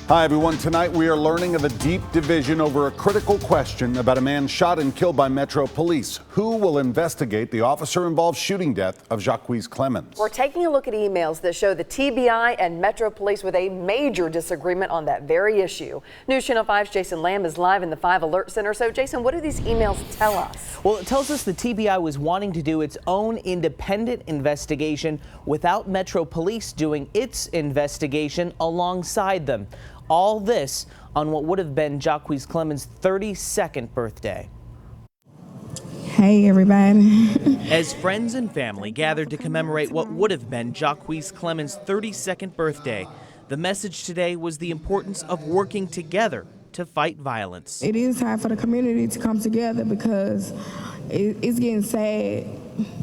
Hi, everyone. Tonight we are learning of a deep division over a critical question about a man shot and killed by Metro Police. Who will investigate the officer-involved shooting death of Jocques Clemmons? We're taking a look at emails that show the TBI and Metro Police with a major disagreement on that very issue. News Channel 5's Jason Lamb is live in the 5 Alert Center. So, Jason, what do these emails tell us? Well, it tells us the TBI was wanting to do its own independent investigation without Metro Police doing its investigation alongside them. All this on what would have been Jocques Clemmons' 32nd birthday. Hey, everybody. As friends and family gathered to commemorate what would have been Jocques Clemmons' 32nd birthday, the message today was the importance of working together to fight violence. It is time for the community to come together because it's getting sad,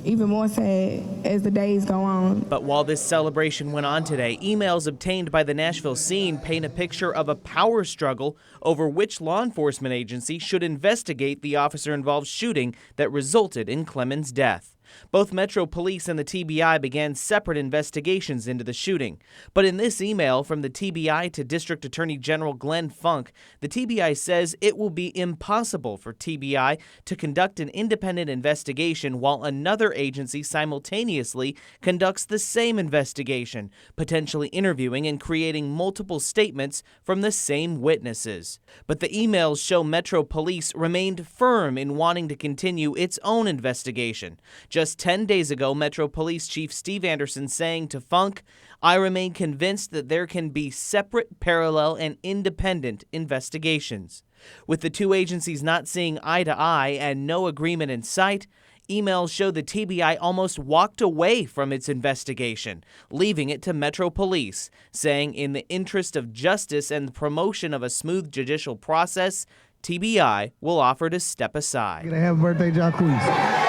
even more sad as the days go on. But while this celebration went on today, emails obtained by the Nashville scene paint a picture of a power struggle over which law enforcement agency should investigate the officer-involved shooting that resulted in Clemmons' death. Both Metro Police and the TBI began separate investigations into the shooting. But in this email from the TBI to District Attorney General Glenn Funk, the TBI says it will be impossible for TBI to conduct an independent investigation while another agency simultaneously conducts the same investigation, potentially interviewing and creating multiple statements from the same witnesses. But the emails show Metro Police remained firm in wanting to continue its own investigation. Just 10 days ago, Metro Police Chief Steve Anderson saying to Funk, "I remain convinced that there can be separate, parallel, and independent investigations." With the two agencies not seeing eye to eye and no agreement in sight, emails show the TBI almost walked away from its investigation, leaving it to Metro Police, saying in the interest of justice and the promotion of a smooth judicial process, TBI will offer to step aside. Happy birthday, Jocques.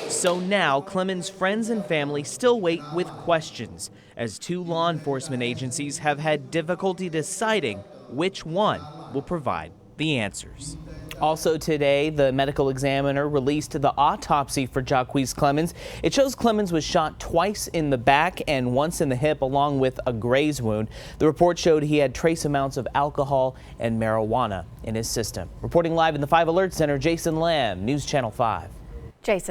So now, Clemmons' friends and family still wait with questions, as two law enforcement agencies have had difficulty deciding which one will provide the answers. Also today, the medical examiner released the autopsy for Jocques Clemmons. It shows Clemmons was shot twice in the back and once in the hip, along with a graze wound. The report showed he had trace amounts of alcohol and marijuana in his system. Reporting live in the 5 Alert Center, Jason Lamb, News Channel 5. Jason.